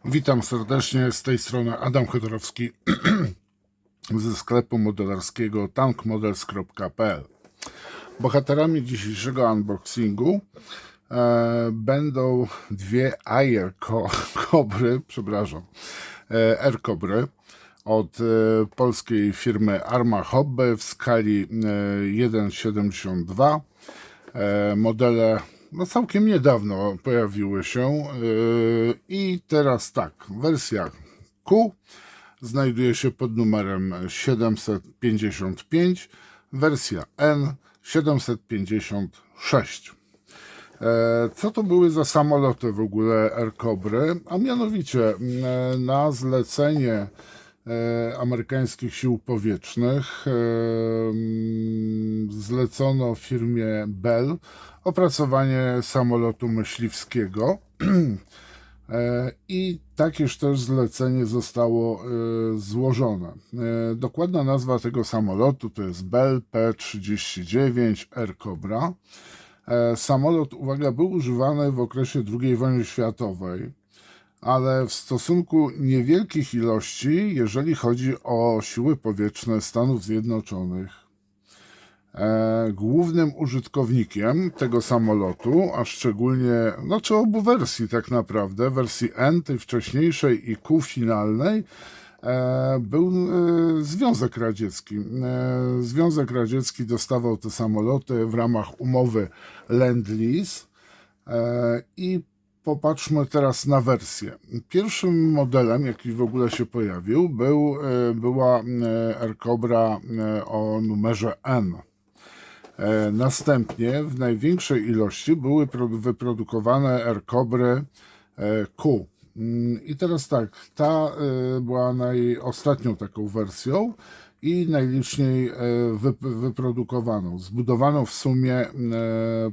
Witam serdecznie, z tej strony Adam Chodorowski ze sklepu modelarskiego tankmodels.pl. Bohaterami dzisiejszego unboxingu będą dwie R-Cobry od polskiej firmy Arma Hobby w skali 1,72. Modele całkiem niedawno pojawiły się i teraz tak, wersja Q znajduje się pod numerem 755, wersja N 756. Co to były za samoloty w ogóle R-Cobry? A mianowicie na zlecenie amerykańskich sił powietrznych zlecono firmie Bell opracowanie samolotu myśliwskiego i takież też zlecenie zostało złożone. Dokładna nazwa tego samolotu to jest Bell P-39 R-Cobra. Samolot, uwaga, był używany w okresie II wojny światowej, ale w stosunku niewielkich ilości, jeżeli chodzi o siły powietrzne Stanów Zjednoczonych. Głównym użytkownikiem tego samolotu, a szczególnie, znaczy obu wersji tak naprawdę, wersji N, tej wcześniejszej i Q finalnej, był Związek Radziecki. Związek Radziecki dostawał te samoloty w ramach umowy Lend-Lease i popatrzmy teraz na wersję. Pierwszym modelem, jaki w ogóle się pojawił, była R-Cobra o numerze N. Następnie w największej ilości były wyprodukowane R-Cobry Q. I teraz tak, ta była ostatnią taką wersją i najliczniej wyprodukowaną. Zbudowano w sumie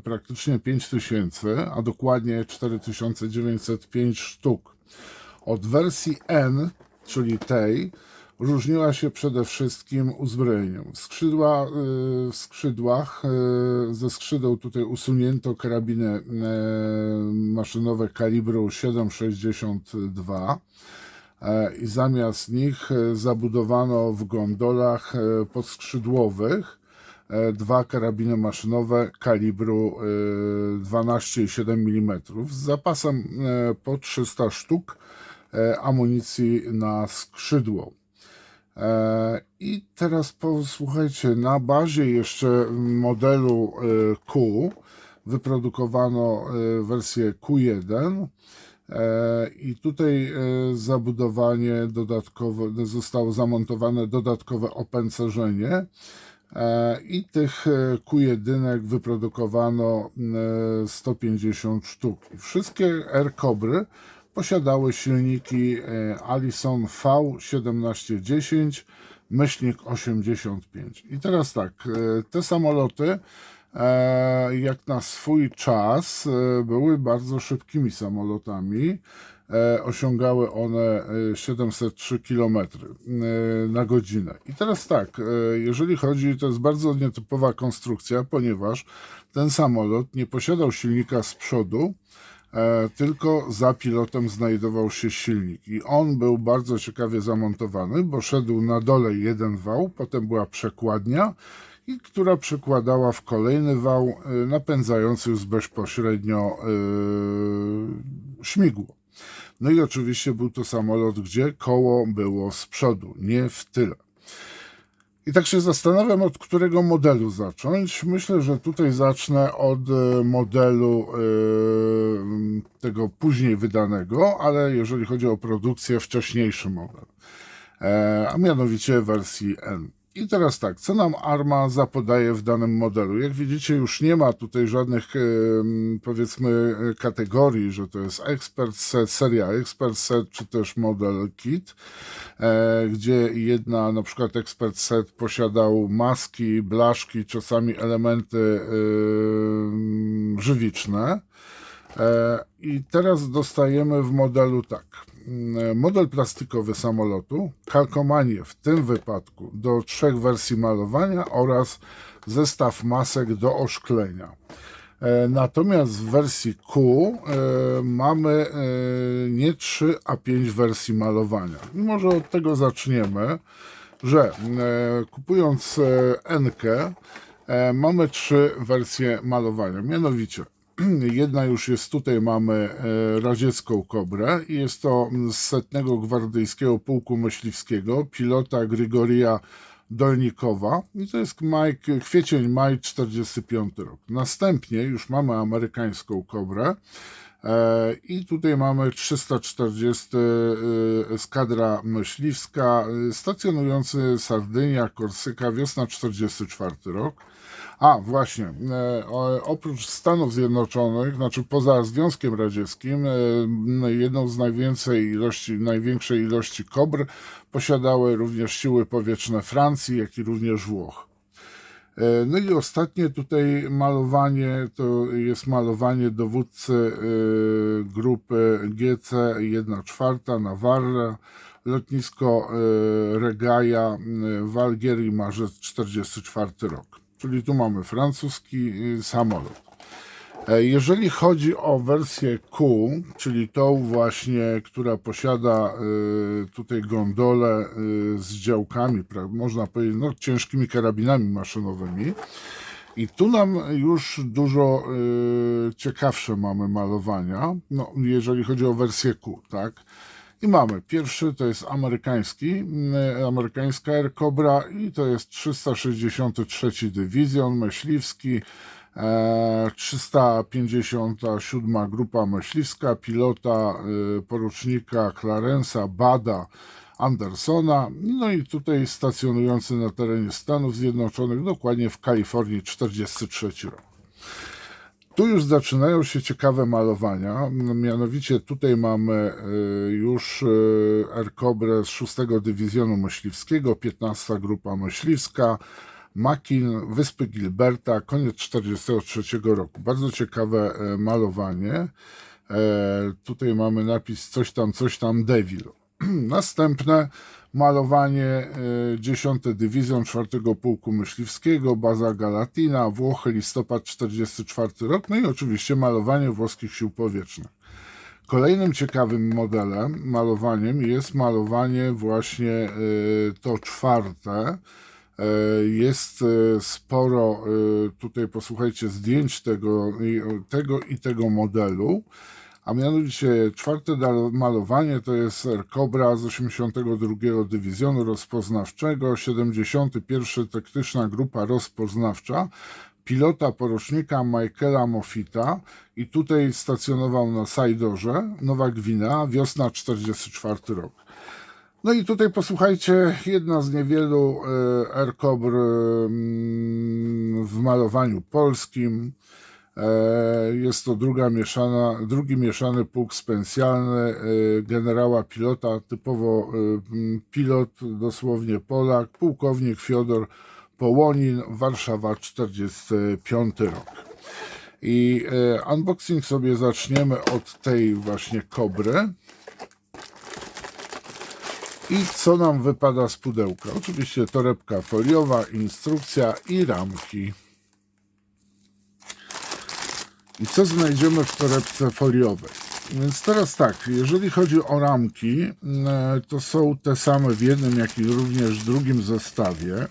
praktycznie 5000, a dokładnie 4905 sztuk. Od wersji N, czyli tej, różniła się przede wszystkim uzbrojeniem. W skrzydłach, ze skrzydeł tutaj usunięto karabiny maszynowe kalibru 7,62 i zamiast nich zabudowano w gondolach podskrzydłowych dwa karabiny maszynowe kalibru 12,7 mm z zapasem po 300 sztuk amunicji na skrzydło. I teraz posłuchajcie, na bazie jeszcze modelu Q wyprodukowano wersję Q1 i tutaj zabudowanie dodatkowe, zostało zamontowane dodatkowe opancerzenie i tych Q1 wyprodukowano 150 sztuk. Wszystkie R-Cobry posiadały silniki Allison V1710-85. I teraz tak, te samoloty jak na swój czas były bardzo szybkimi samolotami. Osiągały one 703 km na godzinę. I teraz tak, jeżeli chodzi, to jest bardzo nietypowa konstrukcja, ponieważ ten samolot nie posiadał silnika z przodu, tylko za pilotem znajdował się silnik i on był bardzo ciekawie zamontowany, bo szedł na dole jeden wał, potem była przekładnia, która przekładała w kolejny wał napędzający już bezpośrednio śmigło. No i oczywiście był to samolot, gdzie koło było z przodu, nie w tyle. I tak się zastanawiam, od którego modelu zacząć. Myślę, że tutaj zacznę od modelu tego później wydanego, ale jeżeli chodzi o produkcję, wcześniejszy model, a mianowicie wersji N. I teraz tak, co nam Arma zapodaje w danym modelu? Jak widzicie, już nie ma tutaj żadnych, powiedzmy, kategorii, że to jest Expert Set, seria Expert Set, czy też model Kit, gdzie jedna, na przykład Expert Set posiadał maski, blaszki, czasami elementy żywiczne. I teraz dostajemy w modelu tak, model plastikowy samolotu, kalkomanię w tym wypadku do 3 wersji malowania oraz zestaw masek do oszklenia. Natomiast w wersji Q mamy nie 3, a 5 wersji malowania. I może od tego zaczniemy, że kupując N-kę mamy 3 wersje malowania. Mianowicie jedna już jest tutaj, mamy radziecką Kobrę i jest to z 100. Gwardyjskiego Pułku Myśliwskiego, pilota Grigorija Dolnikowa i to jest kwiecień-maj 45 rok. Następnie już mamy amerykańską Kobrę i tutaj mamy 340 eskadra myśliwska, stacjonujący Sardynia, Korsyka, wiosna 44 rok. A właśnie, oprócz Stanów Zjednoczonych, znaczy poza Związkiem Radzieckim, jedną z największej ilości Kobr posiadały również siły powietrzne Francji, jak i również Włoch. No i ostatnie tutaj malowanie to jest malowanie dowódcy grupy GC 1/4 Navarra, lotnisko Regaja w Algierii, marzec 44 rok. Czyli tu mamy francuski samolot. Jeżeli chodzi o wersję Q, czyli tą właśnie, która posiada tutaj gondolę z działkami, można powiedzieć, no, ciężkimi karabinami maszynowymi, i tu nam już dużo ciekawsze mamy malowania, no, jeżeli chodzi o wersję Q, tak? I mamy pierwszy, to jest amerykańska Air Cobra i to jest 363 Dywizjon Myśliwski, 357 Grupa Myśliwska, pilota porucznika Clarence'a Bada Andersona, no i tutaj stacjonujący na terenie Stanów Zjednoczonych, dokładnie w Kalifornii, 43 rok. Tu już zaczynają się ciekawe malowania, mianowicie tutaj mamy już Air Cobrę z 6 Dywizjonu Myśliwskiego, 15 Grupa Myśliwska, Makin, Wyspy Gilberta, koniec 1943 roku. Bardzo ciekawe malowanie. Tutaj mamy napis coś tam Devil. Następne malowanie 10 Dywizjon 4 Pułku Myśliwskiego, baza Galatina, Włochy, listopad 1944 rok, no i oczywiście malowanie włoskich sił powietrznych. Kolejnym ciekawym malowaniem jest malowanie właśnie to 4. Jest sporo, tutaj posłuchajcie, zdjęć tego modelu, a mianowicie 4. malowanie to jest Air Cobra z 82 Dywizjonu Rozpoznawczego, 71. Taktyczna Grupa Rozpoznawcza, pilota porucznika Michaela Moffitta i tutaj stacjonował na Sajdorze, Nowa Gwinea, wiosna 44 rok. No i tutaj posłuchajcie, jedna z niewielu Air Cobr w malowaniu polskim. Jest to drugi mieszany pułk specjalny generała pilota, typowo pilot, dosłownie Polak, pułkownik Fiodor Połonin, Warszawa 45 rok. I unboxing sobie zaczniemy od tej właśnie Kobry. I co nam wypada z pudełka? Oczywiście torebka foliowa, instrukcja i ramki. I co znajdziemy w torebce foliowej? Więc teraz tak, jeżeli chodzi o ramki, to są te same w jednym, jak i również w drugim zestawie.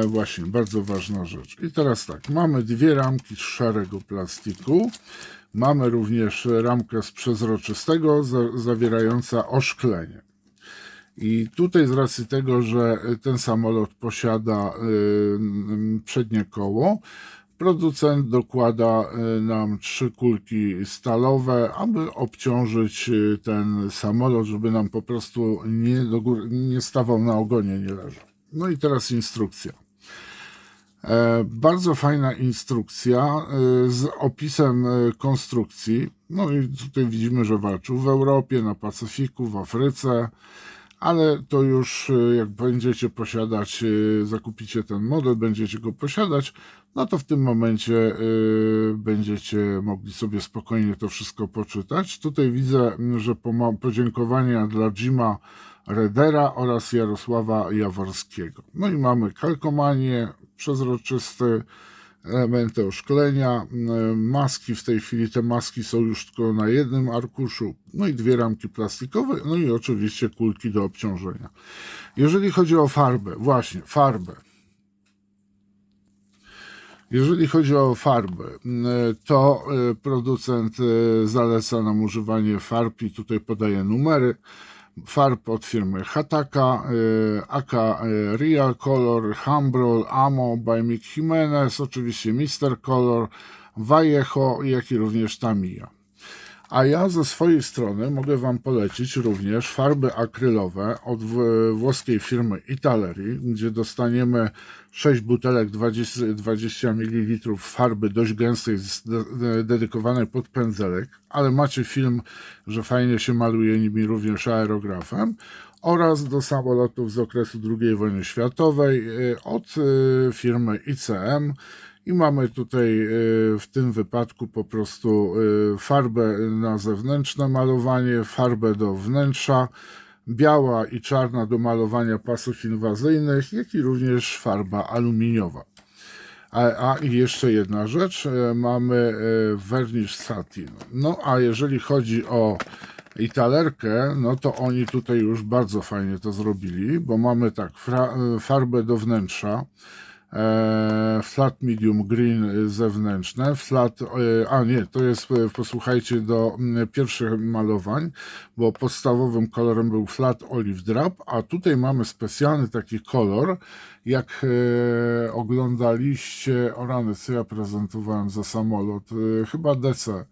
Właśnie, bardzo ważna rzecz. I teraz tak, mamy dwie ramki z szarego plastiku. Mamy również ramkę z przezroczystego, zawierająca oszklenie. I tutaj z racji tego, że ten samolot posiada przednie koło, producent dokłada nam 3 kulki stalowe, aby obciążyć ten samolot, żeby nam po prostu nie stawał na ogonie, nie leżał. No i teraz instrukcja. Bardzo fajna instrukcja z opisem konstrukcji. No i tutaj widzimy, że walczył w Europie, na Pacyfiku, w Afryce, ale to już jak będziecie posiadać, zakupicie ten model, będziecie go posiadać, no to w tym momencie będziecie mogli sobie spokojnie to wszystko poczytać. Tutaj widzę, że podziękowania dla Jima Redera oraz Jarosława Jaworskiego. No i mamy kalkomanię, przezroczysty elementy oszklenia, maski, w tej chwili te maski są już tylko na jednym arkuszu, no i dwie ramki plastikowe, no i oczywiście kulki do obciążenia. Jeżeli chodzi o farbę, właśnie farbę. Jeżeli chodzi o farbę, to producent zaleca nam używanie farb i tutaj podaje numery. Farb od firmy Hataka, Aka Real Color, Humbrol, Amo by Mick Jimenez, oczywiście Mister Color, Vallejo, jak i również Tamiya. A ja ze swojej strony mogę Wam polecić również farby akrylowe od włoskiej firmy Italeri, gdzie dostaniemy 6 butelek 20 ml farby dość gęstej, dedykowanej pod pędzelek, ale macie film, że fajnie się maluje nimi również aerografem, oraz do samolotów z okresu II wojny światowej od firmy ICM. I mamy tutaj w tym wypadku po prostu farbę na zewnętrzne malowanie, farbę do wnętrza, biała i czarna do pasów inwazyjnych, jak i również farba aluminiowa. I jeszcze jedna rzecz, mamy vernish satin. No a jeżeli chodzi o Italerkę, no to oni tutaj już bardzo fajnie to zrobili, bo mamy tak, farbę do wnętrza, flat medium green zewnętrzne, flat, to jest, posłuchajcie, do pierwszych malowań, bo podstawowym kolorem był flat olive drab, a tutaj mamy specjalny taki kolor, jak oglądaliście, o rany, co ja prezentowałem za samolot, chyba DC,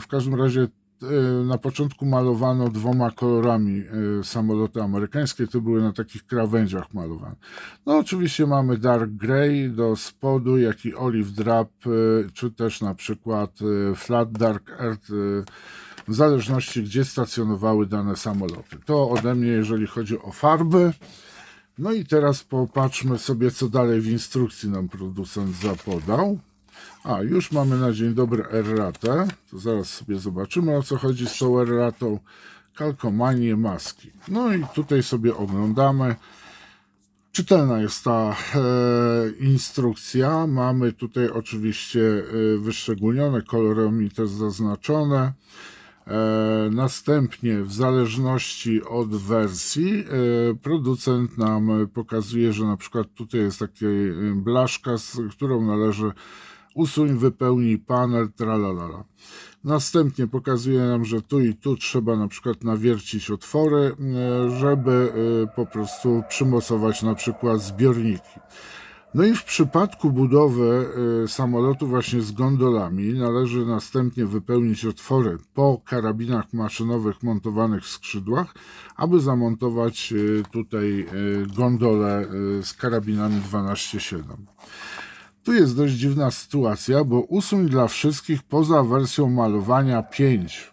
w każdym razie na początku malowano dwoma kolorami samoloty amerykańskie, to były na takich krawędziach malowane. No oczywiście mamy dark grey do spodu, jak i olive drab, czy też na przykład flat dark earth, w zależności gdzie stacjonowały dane samoloty. To ode mnie, jeżeli chodzi o farby. No i teraz popatrzmy sobie, co dalej w instrukcji nam producent zapodał. Już mamy na dzień dobry erratę. To zaraz sobie zobaczymy, o co chodzi z tą erratą. Kalkomanie, maski. No i tutaj sobie oglądamy. Czytelna jest ta instrukcja. Mamy tutaj oczywiście wyszczególnione, kolorami też zaznaczone. Następnie, w zależności od wersji, producent nam pokazuje, że na przykład tutaj jest taka blaszka, z którą należy usuń, wypełnij panel, tralalala. Następnie pokazuje nam, że tu i tu trzeba na przykład nawiercić otwory, żeby po prostu przymocować na przykład zbiorniki. No i w przypadku budowy samolotu właśnie z gondolami należy następnie wypełnić otwory po karabinach maszynowych montowanych w skrzydłach, aby zamontować tutaj gondolę z karabinami 12,7. Tu jest dość dziwna sytuacja, bo usuń dla wszystkich poza wersją malowania 5.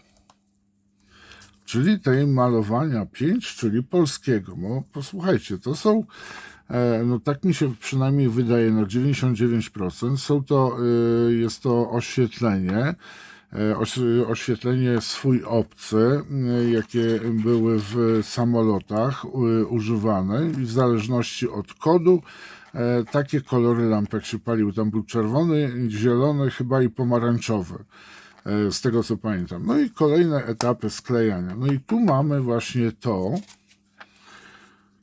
Czyli tej malowania 5, czyli polskiego. No posłuchajcie, to są, no tak mi się przynajmniej wydaje, no 99%. Jest to oświetlenie. Oświetlenie swój obcy, jakie były w samolotach używane i w zależności od kodu takie kolory lampek się paliły. Tam był czerwony, zielony chyba i pomarańczowy, z tego co pamiętam. No i kolejne etapy sklejania. No i tu mamy właśnie to.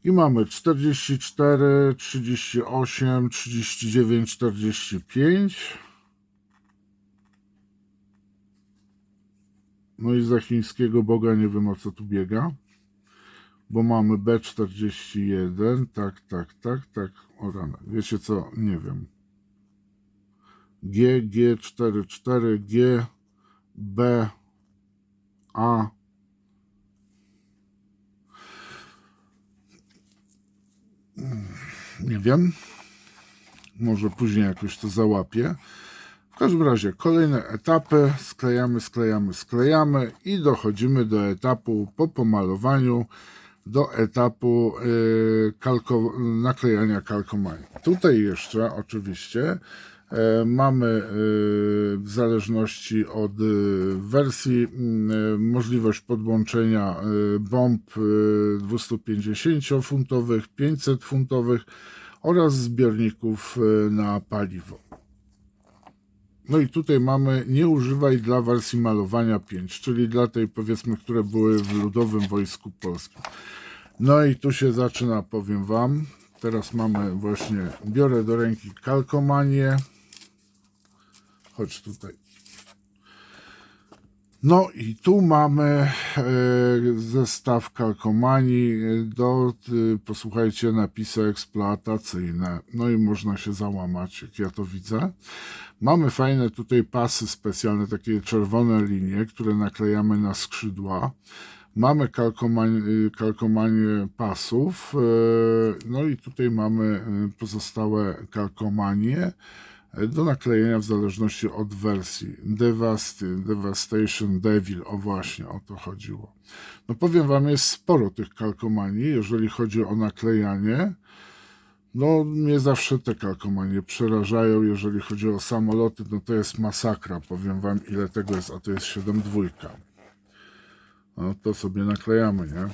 I mamy 44, 38, 39, 45. No i za chińskiego Boga nie wiem, o co tu biega. Bo mamy B41, tak, o rana. Wiecie co? Nie wiem. G44, G, B, A. Nie wiem. Może później jakoś to załapię. W każdym razie kolejne etapy. Sklejamy i dochodzimy do etapu po pomalowaniu, do etapu naklejania kalkomanii. Tutaj jeszcze oczywiście mamy w zależności od wersji możliwość podłączenia bomb 250-funtowych, 500-funtowych oraz zbiorników na paliwo. No i tutaj mamy nie używaj dla wersji malowania 5, czyli dla tej, powiedzmy, które były w Ludowym Wojsku Polskim. No i tu się zaczyna, powiem wam. Teraz mamy właśnie, biorę do ręki kalkomanię. Chodź tutaj. No i tu mamy zestaw kalkomanii posłuchajcie, napisy eksploatacyjne. No i można się załamać, jak ja to widzę. Mamy fajne tutaj pasy specjalne, takie czerwone linie, które naklejamy na skrzydła. Mamy kalkomanię pasów, no i tutaj mamy pozostałe kalkomanie do naklejenia w zależności od wersji. Devastation, Devil, o właśnie, o to chodziło. No powiem wam, jest sporo tych kalkomanii, jeżeli chodzi o naklejanie. No mnie zawsze te kalkomanie przerażają, jeżeli chodzi o samoloty, no to jest masakra, powiem wam, ile tego jest, a to jest 7.2. No to sobie naklejamy, nie?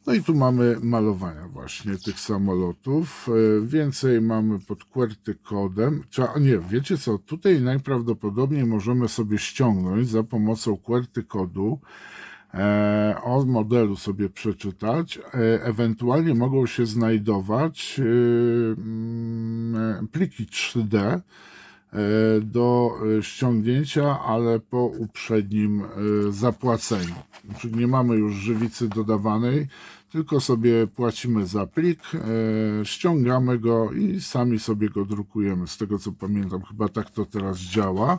No i tu mamy malowania właśnie tych samolotów. Więcej mamy pod QWERTY kodem. Nie, wiecie co? Tutaj najprawdopodobniej możemy sobie ściągnąć za pomocą QWERTY kodu, o modelu sobie przeczytać. Ewentualnie mogą się znajdować pliki 3D do ściągnięcia, ale po uprzednim zapłaceniu. Czyli nie mamy już żywicy dodawanej, tylko sobie płacimy za plik, ściągamy go i sami sobie go drukujemy. Z tego co pamiętam, chyba tak to teraz działa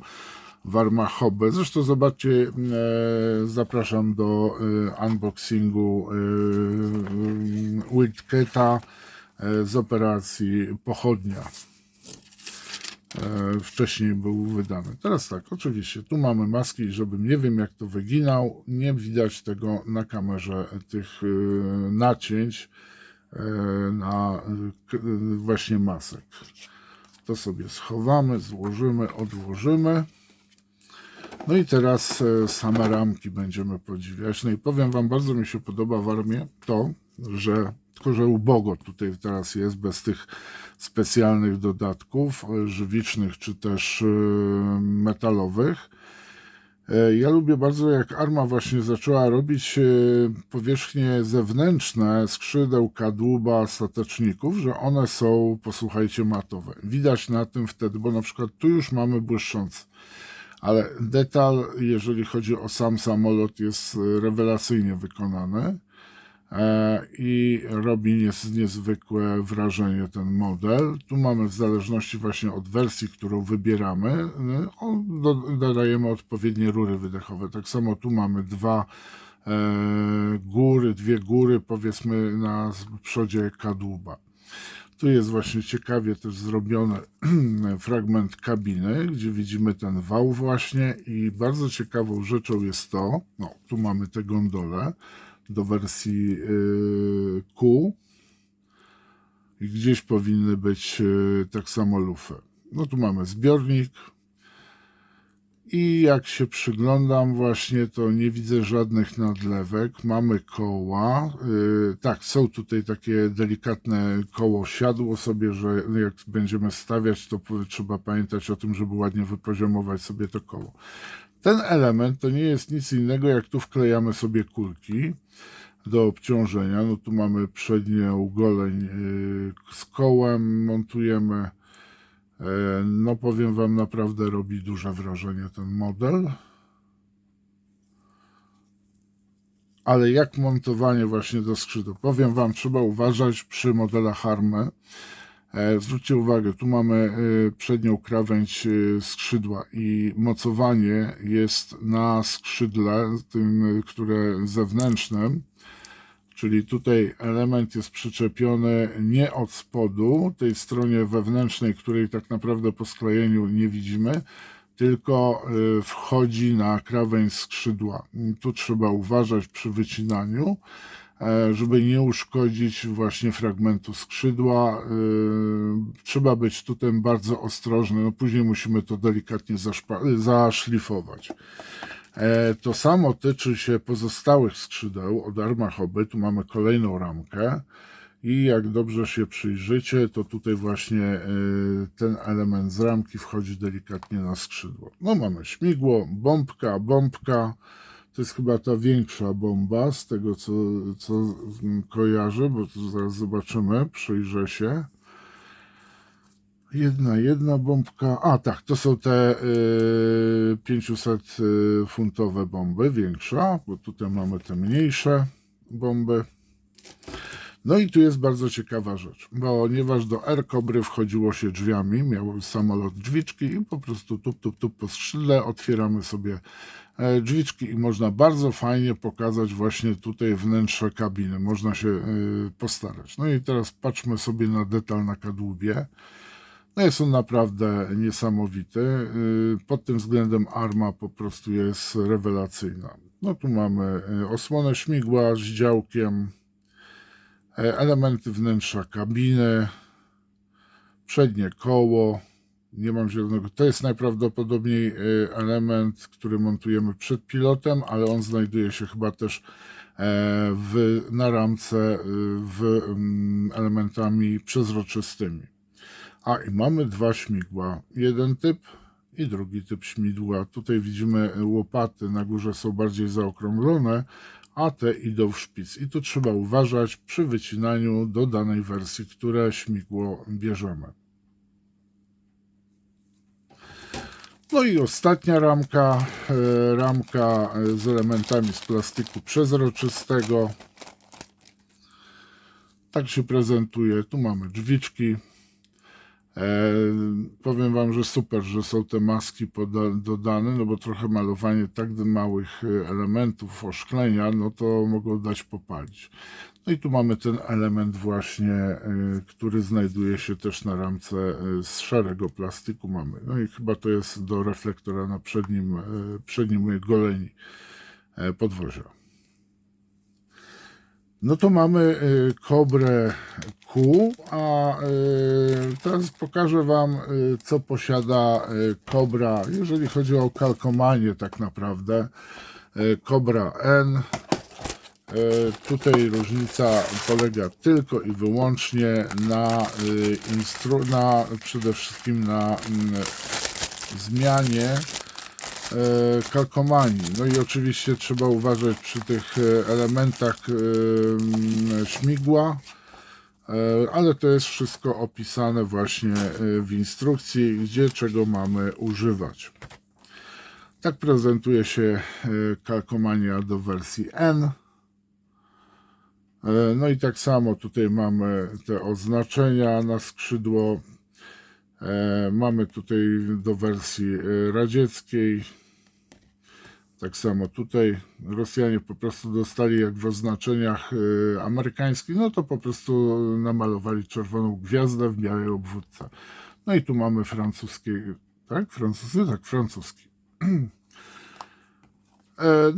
w Armachobbe. Zresztą zobaczcie, zapraszam do unboxingu Wildcata z operacji Pochodnia. Wcześniej był wydany. Teraz tak, oczywiście, tu mamy maski, żebym nie wiem jak to wyginał, nie widać tego na kamerze, tych nacięć na właśnie masek. To sobie schowamy, złożymy, odłożymy. No i teraz same ramki będziemy podziwiać. No i powiem wam, bardzo mi się podoba w armii to, że tylko że ubogo tutaj teraz jest, bez tych specjalnych dodatków żywicznych czy też metalowych. Ja lubię bardzo, jak arma właśnie zaczęła robić powierzchnie zewnętrzne skrzydeł, kadłuba, stateczników, że one są, posłuchajcie, matowe. Widać na tym wtedy, bo na przykład tu już mamy błyszczące, ale detal, jeżeli chodzi o sam samolot, jest rewelacyjnie wykonany i robi niezwykłe wrażenie ten model. Tu mamy, w zależności właśnie od wersji, którą wybieramy, dodajemy odpowiednie rury wydechowe. Tak samo tu mamy dwie góry, powiedzmy, na przodzie kadłuba. Tu jest właśnie ciekawie też zrobiony fragment kabiny, gdzie widzimy ten wał właśnie, i bardzo ciekawą rzeczą jest to, no tu mamy te gondole do wersji Q i gdzieś powinny być tak samo lufy. No tu mamy zbiornik i jak się przyglądam właśnie, to nie widzę żadnych nadlewek. Mamy koła, tak, są tutaj takie delikatne koło siadło sobie, że jak będziemy stawiać, to trzeba pamiętać o tym, żeby ładnie wypoziomować sobie to koło. Ten element to nie jest nic innego, jak tu wklejamy sobie kulki do obciążenia. No tu mamy przednią goleń z kołem, montujemy. No powiem wam, naprawdę robi duże wrażenie ten model. Ale jak montowanie właśnie do skrzydeł? Powiem wam, trzeba uważać przy modelach Army. Zwróćcie uwagę, tu mamy przednią krawędź skrzydła i mocowanie jest na skrzydle, tym, które zewnętrznym, czyli tutaj element jest przyczepiony nie od spodu, tej stronie wewnętrznej, której tak naprawdę po sklejeniu nie widzimy, tylko wchodzi na krawędź skrzydła. Tu trzeba uważać przy wycinaniu, żeby nie uszkodzić właśnie fragmentu skrzydła. Trzeba być tutaj bardzo ostrożny, no później musimy to delikatnie zaszlifować. To samo tyczy się pozostałych skrzydeł od Armachobby. Tu mamy kolejną ramkę I jak dobrze się przyjrzycie, to tutaj właśnie ten element z ramki wchodzi delikatnie na skrzydło. No mamy śmigło, bombka. To jest chyba ta większa bomba z tego, co kojarzę, bo to zaraz zobaczymy, przyjrzę się. Jedna bombka. A tak, to są te 500-funtowe bomby, większa, bo tutaj mamy te mniejsze bomby. No i tu jest bardzo ciekawa rzecz, ponieważ do R-Kobry wchodziło się drzwiami, miał samolot drzwiczki i po prostu tup po skrzydle otwieramy sobie drzwiczki i można bardzo fajnie pokazać właśnie tutaj wnętrze kabiny, można się postarać. No i teraz patrzmy sobie na detal na kadłubie. No jest on naprawdę niesamowity. Pod tym względem arma po prostu jest rewelacyjna. No tu mamy osłonę śmigła z działkiem, elementy wnętrza kabiny, przednie koło, nie mam zielonego, to jest najprawdopodobniej element, który montujemy przed pilotem, ale on znajduje się chyba też na ramce elementami przezroczystymi. A i mamy dwa śmigła, jeden typ i drugi typ śmigła. Tutaj widzimy łopaty, na górze są bardziej zaokrąglone, a te idą w szpic. I tu trzeba uważać przy wycinaniu do danej wersji, które śmigło bierzemy. No i ostatnia ramka, ramka z elementami z plastiku przezroczystego. Tak się prezentuje. Tu mamy drzwiczki. Powiem Wam, że super, że są te maski dodane, no bo trochę malowanie tak małych elementów oszklenia, no to mogą dać popalić. No i tu mamy ten element właśnie, który znajduje się też na ramce z szarego plastiku mamy. No i chyba to jest do reflektora na przednim goleni podwozia. No to mamy Kobrę Q, a teraz pokażę Wam, co posiada Kobra, jeżeli chodzi o kalkomanię tak naprawdę. Kobra N. Tutaj różnica polega tylko i wyłącznie na przede wszystkim na zmianie kalkomanii. No i oczywiście trzeba uważać przy tych elementach śmigła, ale to jest wszystko opisane właśnie w instrukcji, gdzie czego mamy używać. Tak prezentuje się kalkomania do wersji N. No i tak samo tutaj mamy te oznaczenia na skrzydło. Mamy tutaj do wersji radzieckiej. Tak samo tutaj Rosjanie po prostu dostali jak w oznaczeniach amerykańskich, no to po prostu namalowali czerwoną gwiazdę w białej obwódce. No i tu mamy francuski, tak? Francuski.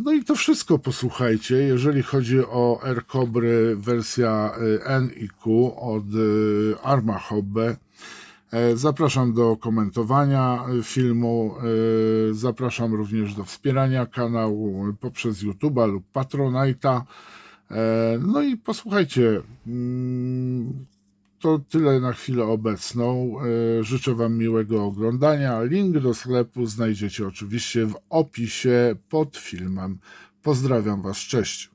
No i to wszystko, posłuchajcie, jeżeli chodzi o R-Kobry wersja N i Q od Arma Hobby. Zapraszam do komentowania filmu, zapraszam również do wspierania kanału poprzez YouTube'a lub Patronite'a. No i posłuchajcie, to tyle na chwilę obecną. Życzę Wam miłego oglądania. Link do sklepu znajdziecie oczywiście w opisie pod filmem. Pozdrawiam Was, cześć.